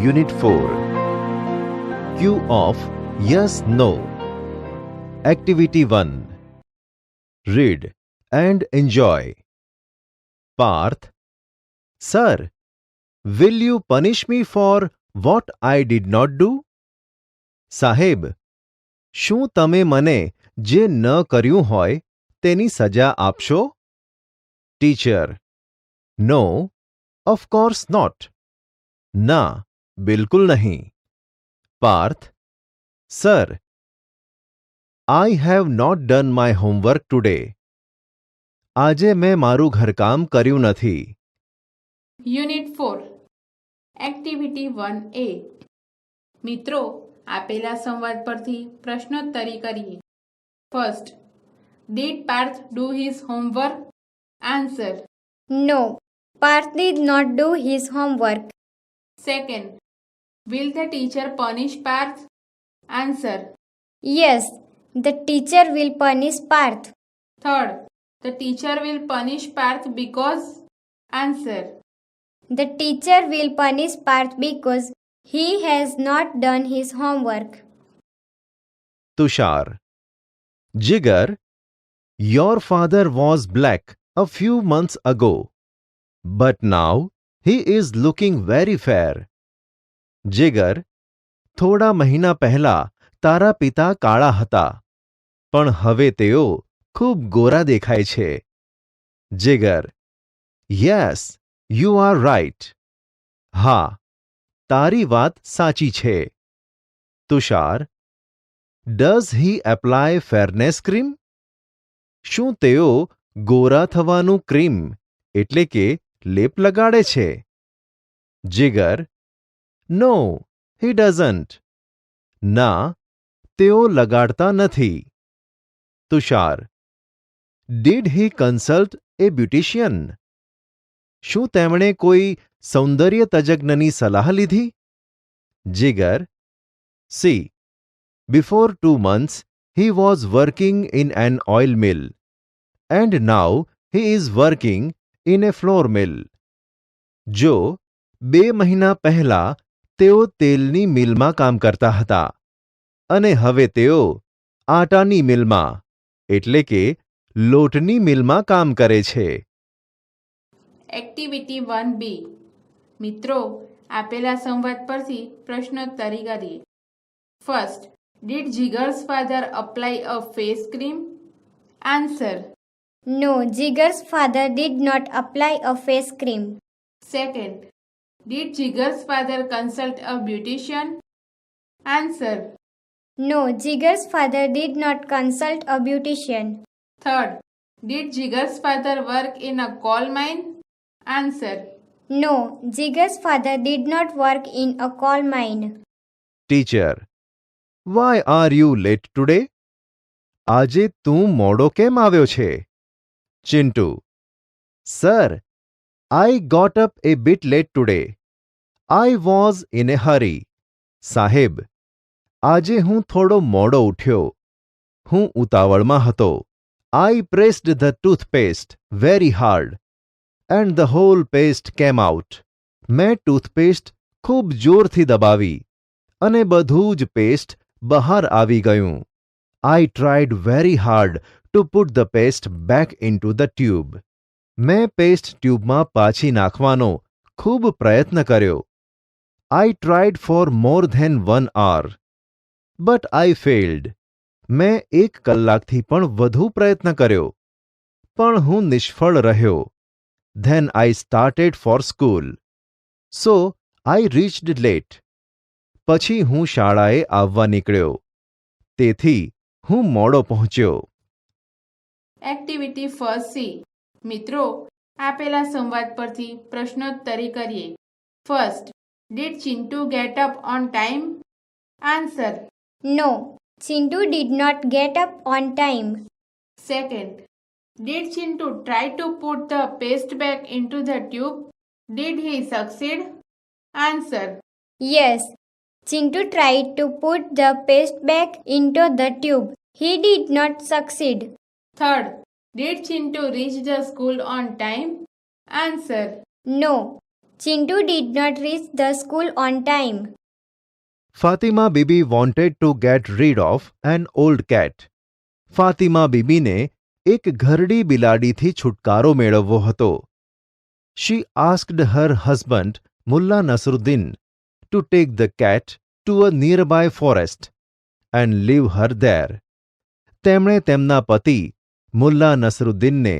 Unit 4. Q of Yes No. Activity 1. Read and enjoy. Parth. Sir, will you punish me for what I did not do? સાહેબ, શું તમે મને જે ન કર્યું હોય તેની સજા આપશો? Teacher. No, of course not. ના, બિલકુલ નહીં. Parth. Sir, I have not done my homework today. આજે મેં મારું ઘરકામ કર્યું નથી. Unit 4 activity 1A. મિત્રો, આપેલા સંવાદ પરથી પ્રશ્નોત્તરી કરીએ. First, did Parth do his homework? Answer. No, Parth did not do his homework. Second, will the teacher punish Parth? Answer. Yes, the teacher will punish Parth. Third, the teacher will punish Parth because? Answer. The teacher will punish Parth because he has not done his homework. Tushar. Jigar, your father was black a few months ago, but now he is looking very fair. Jigar, થોડા મહિના પહેલા તારા પિતા કાળા હતા, પણ હવે તેઓ ખૂબ ગોરા દેખાય છે. Jigar. Yes, you are right. હા, તારી વાત સાચી છે. Tushar. Does he apply fairness cream? શું તેઓ ગોરા થવાનું ક્રીમ એટલે કે લેપ લગાડે છે? Jigar. No, he doesn't. ના, તેઓ લગાડતા નથી. Tushar. Did he consult a beautician? શું તેમણે કોઈ સૌંદર્ય તજજ્ઞની સલાહ લીધી? Jigar. See, before 2 months he was working in an oil mill, and now he is working in a flour mill. જો 2 મહિના પહેલા તેઓ તેલની મિલમાં કામ કરતા હતા અને હવે તેઓ આટાની મિલમાં એટલે કે લોટની મિલમાં કામ કરે છે. Activity 1B. મિત્રો, આપેલા સંવાદ પરથી પ્રશ્નોત્તરી કરીએ. First, did Jigar's father apply a face cream? Answer. No, Jigar's father did not apply a face cream. Second, did Jigar's father consult a beautician? Answer. No, Jigar's father did not consult a beautician. Third, did Jigar's father work in a coal mine? Answer. No, Jigar's father did not work in a coal mine. Teacher. Why are you late today? આજે તું મોડો કેમ આવ્યો છે? Chintu. Sir, I got up a bit late today. I was in a hurry. સાહેબ, આજે હું થોડો મોડો ઉઠ્યો. હું ઉતાવળમાં હતો. I pressed the toothpaste very hard, and the whole paste came out. મેં ટૂથપેસ્ટ ખૂબ જોરથી દબાવી અને બધું જ પેસ્ટ બહાર આવી ગયું. I tried very hard to put the paste back into the tube. મેં પેસ્ટ ટ્યુબમાં પાછી નાખવાનો ખૂબ પ્રયત્ન કર્યો. I tried for more than 1 hour, but I failed. મેં 1 કલાકથી પણ વધુ પ્રયત્ન કર્યો, પણ હું નિષ્ફળ રહ્યો. Then I started for school. So I reached late. પછી હું શાળાએ આવવા નીકળ્યો, તેથી હું મોડો પહોંચ્યો. Activity 1C. મિત્રો, આપેલા સંવાદ પરથી પ્રશ્નોત્તરી કરીએ. First, did Chintu get up on time? Answer. No, Chintu did not get up on time. Second, did Chintu try to put the paste back into the tube? Did he succeed? Answer. Yes, Chintu tried to put the paste back into the tube. He did not succeed. Third, did Chintu reach the school on time? Answer. No, Chintu did not reach the school on time. Fatima Bibi wanted to get rid of an old cat. Fatima બીબીને એક ઘરડી બિલાડીથી છુટકારો મેળવવો હતો. She asked her husband, Mullah Nasruddin, to take the cat to a nearby forest and leave her there. તેમણે તેમના પતિ મુલ્લા નસરુદ્દીનને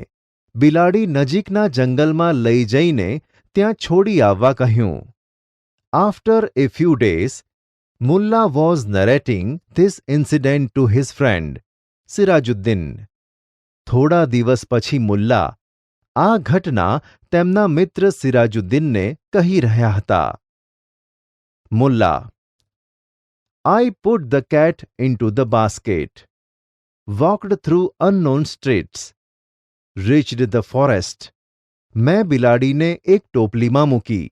બિલાડી નજીકના જંગલમાં લઈ જઈને ત્યાં છોડી આવવા કહ્યું. After a few days, Mullah was narrating this incident to his friend, Sirajuddin. થોડા દિવસ પછી મુલ્લા આ ઘટના તેમના મિત્ર સિરાજુદ્દીનને કહી રહ્યા હતા. Mulla: I put the cat into the basket, walked through unknown streets, reached the forest. મેં બિલાડીને એક ટોપલીમાં મૂકી.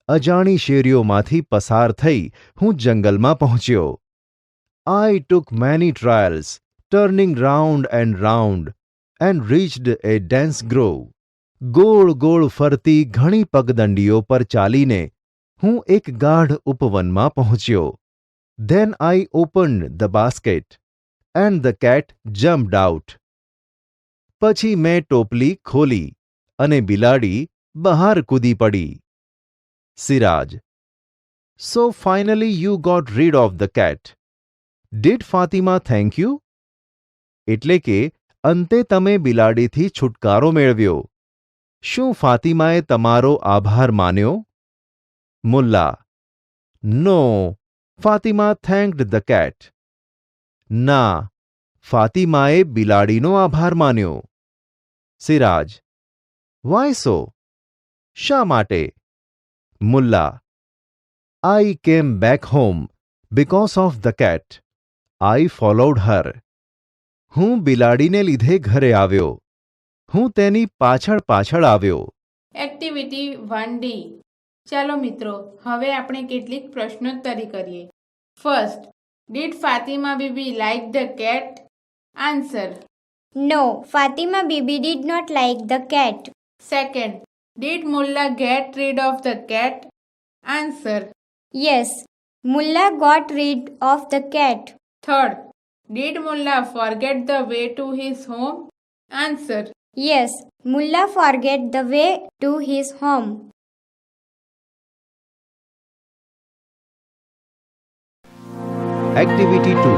અજાણી શેરીઓમાંથી પસાર થઈ હું જંગલમાં પહોંચ્યો. I took many trials, turning round and reached a dense grove. ગોળ ગોળ ફરતી ઘણી પગદંડીઓ પર ચાલીને હું એક ગાઢ ઉપવનમાં પહોંચ્યો. Then I opened the basket and the cat jumped out. પછી મેં ટોપલી ખોલી અને બિલાડી બહાર કૂદી પડી. Siraj: So finally you got rid of the cat. Did Fatima thank you? એટલે કે અંતે તમે બિલાડીથી છુટકારો મેળવ્યો. શું ફાતિમાએ તમારો આભાર માન્યો? Mulla: No, Fatima thanked the cat. ના, ફાતિમાએ બિલાડીનો આભાર માન્યો. Siraj: Why so? શા માટે? Mulla: I came back home because of the cat. I followed her. હું બિલાડીને લીધે ઘરે આવ્યો. હું તેની પાછળ પાછળ આવ્યો. Activity 1D. ચાલો મિત્રો, હવે આપણે કેટલીક પ્રશ્નોત્તરી કરીએ. First, did Fatima Bibi like the cat? Answer: No, Fatima Bibi did not like the cat. Second, did Mulla get rid of the cat? Answer: Yes, Mullah got rid of the cat. Third, did Mulla forget the way to his home? Answer: Yes, Mullah forget the way to his home. Activity 2.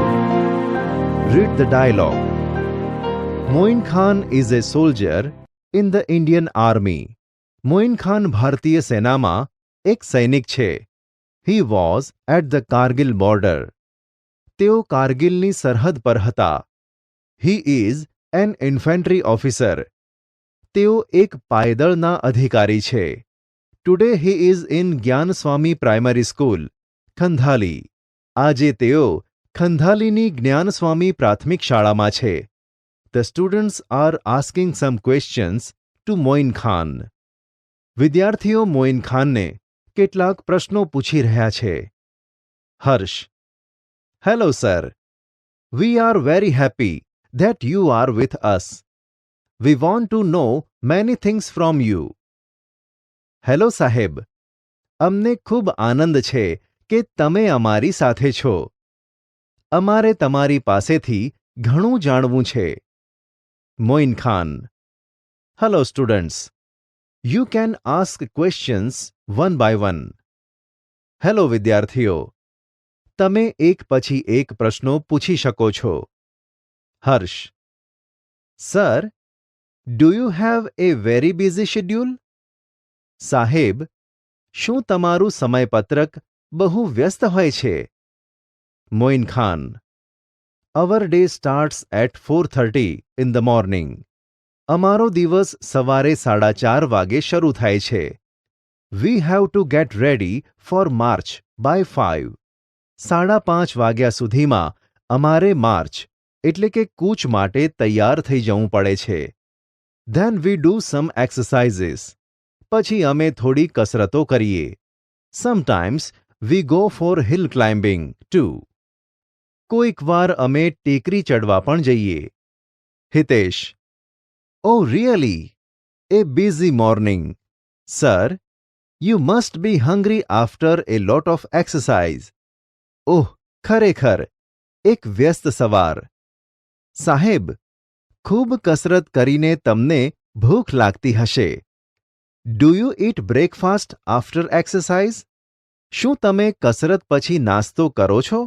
Read the dialogue. Moin Khan is a soldier in the Indian Army. Moin Khan ભારતીય સેનામાં એક સૈનિક છે. He was at the Kargil border. તેઓ કારગિલની સરહદ પર હતા. He is an infantry officer. તેઓ એક પાયદળના અધિકારી છે. Today he is in Gyanswami primary school, Khandhali. આજે તેઓ ખંધાલીની જ્ઞાનસ્વામી પ્રાથમિક શાળામાં છે. The students are asking some questions to Moin Khan. વિદ્યાર્થીઓ મોઇન ખાનને કેટલાક પ્રશ્નો પૂછી રહ્યા છે. હર્ષ: Hello sir. We are very happy that you are with us. We want to know many things from you. Hello સાહેબ, અમને ખૂબ આનંદ છે કે તમે અમારી સાથે છો. અમારે તમારી પાસેથી ઘણું જાણવું છે. Moin Khan: Hello students. You can ask questions one by one. Hello વિદ્યાર્થીઓ, તમે એક પછી એક પ્રશ્નો પૂછી શકો છો. હર્ષ: Sir, do you have a very busy schedule? સાહેબ, શું તમારું સમયપત્રક બહુ વ્યસ્ત હોય છે? Moin Khan: Our day starts at 4:30 in the morning. અમારો દિવસ સવારે 4:30 વાગે શરૂ થાય છે. We have to get ready for march by 5. 5:30 વાગ્યા સુધીમાં અમારે માર્ચ એટલે કે કૂચ માટે તૈયાર થઈ જવું પડે છે. Then we do some exercises. પછી અમે થોડી કસરતો કરીએ. Sometimes we go for hill climbing too. કોઈક વાર અમે ટેકરી ચડવા પણ જઈએ. Hitesh: Oh really? A busy morning. Sir, You must be hungry after a lot of exercise. ઓહ, ખરેખર, એક વ્યસ્ત સવાર. સાહેબ, ખૂબ કસરત કરીને તમને ભૂખ લાગતી હશે. Do you eat breakfast after exercise? શું તમે કસરત પછી નાસ્તો કરો છો?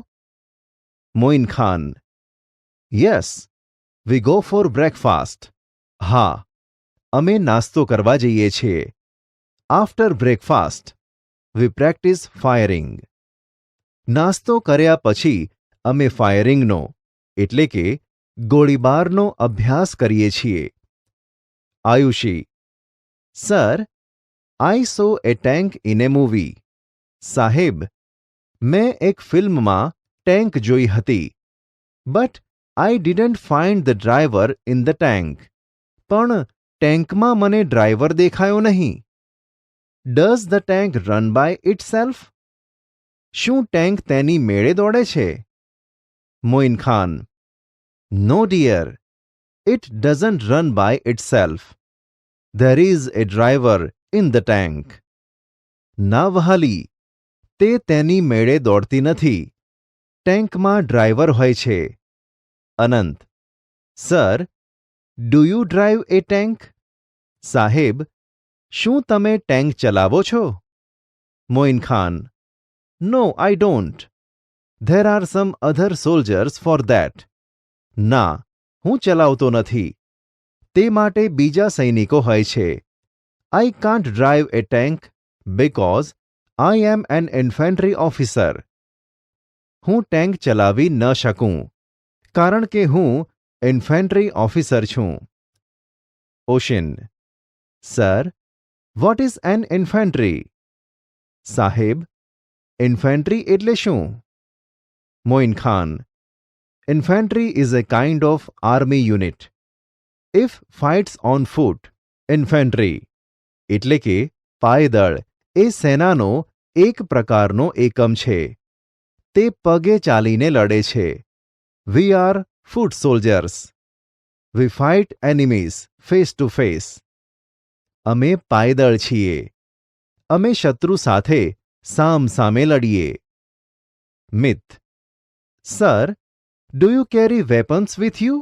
Moin Khan: yes, we go for breakfast. હા, અમે નાસ્તો કરવા જઈએ છીએ. After breakfast we practise firing. નાસ્તો કર્યા પછી અમે ફાયરિંગનો એટલે કે ગોળીબારનો અભ્યાસ કરીએ છીએ. Ayushi: sir, I saw a tank in a movie. સાહેબ, મેં એક ફિલ્મમાં ટેન્ક જોઈ હતી. But I didn't find the driver in the tank. પણ ટેન્કમાં મને ડ્રાઈવર દેખાયો નહીં. Does the tank run by itself? શું ટેન્ક તેની મેળે દોડે છે? Moin Khan: no dear, it doesn't run by itself. There is a driver in the tank. ના વહાલી, તે તેની મેળે દોડતી નથી. ટેન્કમાં ડ્રાઈવર હોય છે. Anant: sir, do you drive a tank? સાહેબ, શું તમે ટેન્ક ચલાવો છો? Moin Khan: no, I don't. There are some other soldiers for that. ના, હું ચલાવતો નથી. તે માટે બીજા સૈનિકો હોય છે. I can't drive a tank because I am an infantry officer. હું ટેન્ક ચલાવી ન શકું કારણ કે હું ઇન્ફેન્ટ્રી ઓફિસર છું. Oshin: sir, what is an infantry? સાહેબ, ઇન્ફેન્ટ્રી એટલે શું? Moin Khan: infantry is a kind of army unit. If fights on foot, infantry એટલે કે પાયદળ એ સેનાનો એક પ્રકારનો એકમ છે. તે પગે ચાલીને લડે છે. We are foot soldiers. We fight enemies face to face. અમે પાયદળ છીએ. અમે શત્રુ સાથે સામ સામે લડીએ. Mit: sir, do you carry weapons with you?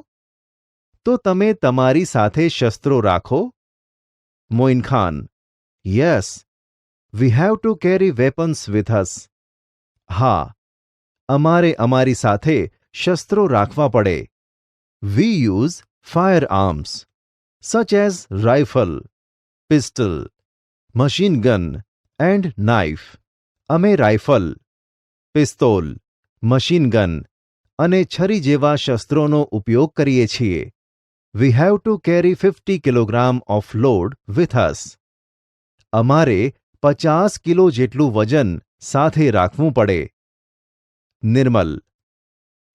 તો તમે તમારી સાથે શસ્ત્રો રાખો? Moin Khan: yes, we have to carry weapons with us. હા, અમારે અમારી સાથે શસ્ત્રો રાખવા પડે. We use firearms such as rifle, pistol, machine gun and knife. અમે રાઇફલ, પિસ્તોલ, મશીન ગન અને છરી જેવા શસ્ત્રોનો ઉપયોગ કરીએ છીએ. We have to carry 50 kilogram of load with us. અમારે 50 કિલો જેટલું વજન સાથે રાખવું પડે. Nirmal: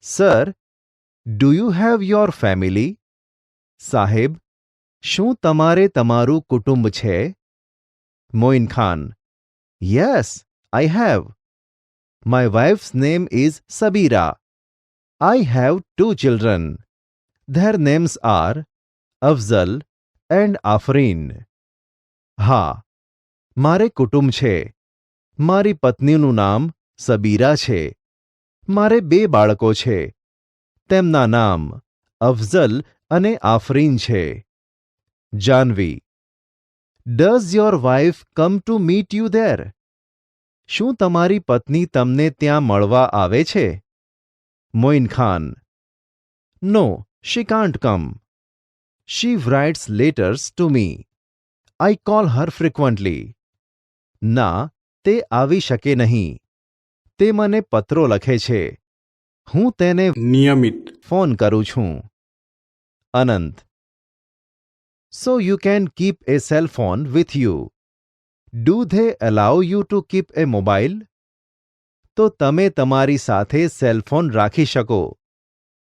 sir, do you have your family? સાહેબ, શું તમારે તમારું કુટુંબ છે? Moin Khan: yes, I have. My wife's name is Sabira. I have 2 children. Their names are Afzal and Afreen. હા, મારે કુટુંબ છે. મારી પત્નીનું નામ સબીરા છે. મારે 2 બાળકો છે. તેમના નામ અફઝલ અને આફરીન છે. Janvi: does your wife come to meet you there? શું તમારી પત્ની તમને ત્યાં મળવા આવે છે? Moin Khan: no, she can't come. She writes letters to me. I call her frequently. ના, તે આવી શકે નહીં. તે મને પત્રો લખે છે. હું તેને નિયમિત ફોન કરું છું. Anant: so you can keep a cell phone with you. Do they allow you to keep a mobile? તો તમે તમારી સાથે સેલફોન રાખી શકો.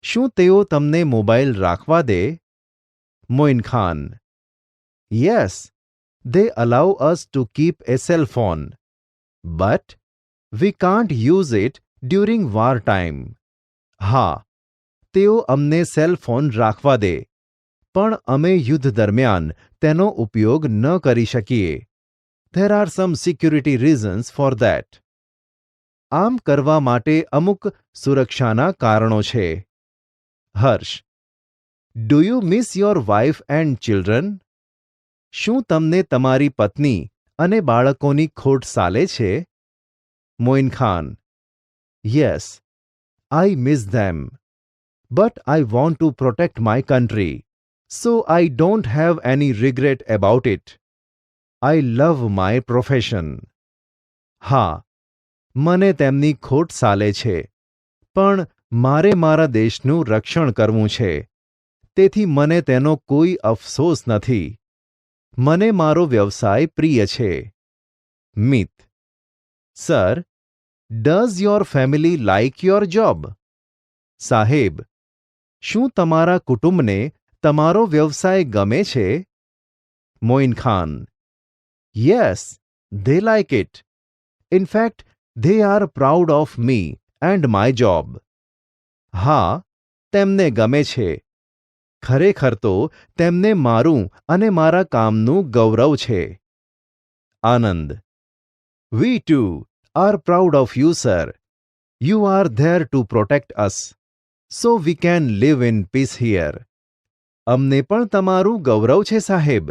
શું તેઓ તમને મોબાઈલ રાખવા દે? Moin Khan: yes, they allow us to keep a cell phone, but we can't use it during war time. હા, તેઓ અમને સેલ ફોન રાખવા દે, પણ અમે યુદ્ધ દરમિયાન તેનો ઉપયોગ ન કરી શકીએ. There are some security reasons for that. આમ કરવા માટે અમુક સુરક્ષાના કારણો છે. હર્ષ: Do you miss your wife and children? શું તમને તમારી પત્ની અને બાળકોની ખોટ સાલે છે? Moin Khan: Yes, I miss them. But I want to protect my country, so I don't have any regret about it. I love my profession. હા, મને તેમની ખોટ સાલે છે, પણ મારે મારા દેશનું રક્ષણ કરવું છે, તેથી મને તેનો કોઈ અફસોસ નથી. મને મારો વ્યવસાય પ્રિય છે. મિત: Sir, does your family like your job? સાહેબ: શું તમારા કુટુંબને તમારો વ્યવસાય ગમે છે? Moin Khan: Yes, they like it. In fact, they are proud of me and my job. હા, તેમને ગમે છે. ખરેખર તો તેમને મારું અને મારા કામનું ગૌરવ છે. આનંદ: We too are proud of you, sir. You are there to protect us, so we can live in peace here. અમને પણ તમારું ગૌરવ છે સાહેબ.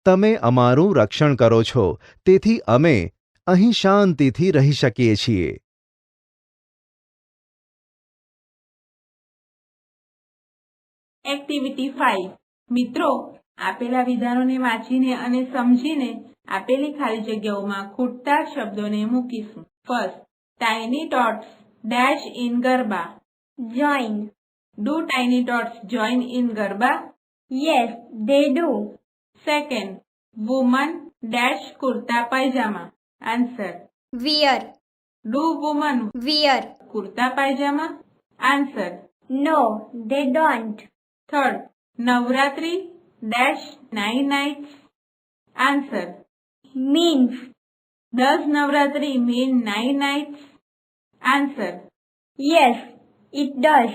તમે અમારું રક્ષણ કરો છો, તેથી અમે અહીં શાંતિથી રહી શકીએ છીએ. એક્ટિવિટી 5. મિત્રો, આપેલા વિધાનોને વાંચીને અને સમજીને આપેલી ખાલી જગ્યાઓમાં ખૂટતા શબ્દોને મૂકીશું. First, tiny ટોટ્સ dash in garba. Join. Do tiny ટોટ્સ join in garba? Yes, they do. Second, woman dash kurta pyjama. Answer. Wear. Do woman Wear. Kurta pyjama? Answer. No, they don't. Third, Navratri dash 9 nights. Answer. Means. Does Navratri mean 9 nights? Answer. Yes, it does.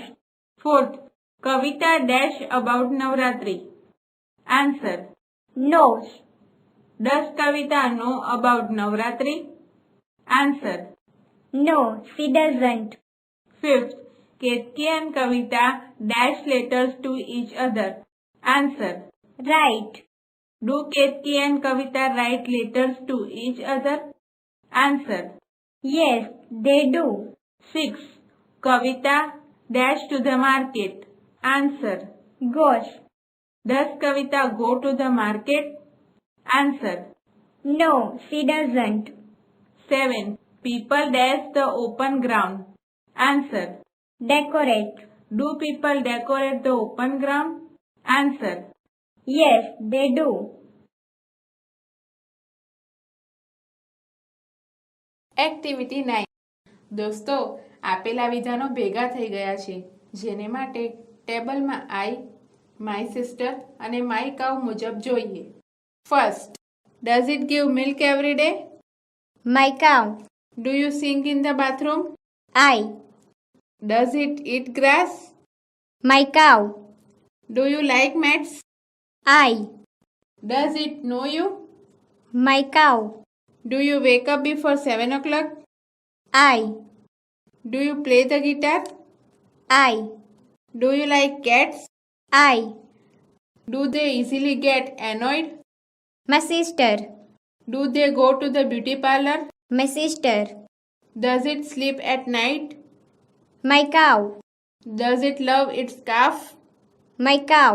Fourth, Kavita dash about Navratri. Answer. Knows. Does Kavita know about Navratri? Answer. No, she doesn't. Fifth, Ketaki and Kavita dash letters to each other. Answer. Right. Do Ketki and Kavita write letters to each other? Answer. Yes, they do. 6. Kavita dash to the market. Answer. Goes. Does Kavita go to the market? Answer. No, she doesn't. 7. People dash the open ground. Answer. Decorate. Do people decorate the open ground? Answer. Yes, they do. Activity 9. દોસ્તો, આપેલા વિધાનો ભેગા થઈ ગયા છે, જેને માટે ટેબલમાં આઈ, માય સિસ્ટર અને માય કાઉ મુજબ જોઈએ. First, does it give milk every day? My cow. Do you sing in the bathroom? I. Does it eat grass? My cow. Do you like mats? I. Does it know you? My cow. Do you wake up before 7 o'clock? I. Do you play the guitar? I. Do you like cats? I. Do they easily get annoyed? My sister. Do they go to the beauty parlour? My sister. Does it sleep at night? My cow. Does it love its calf? My cow.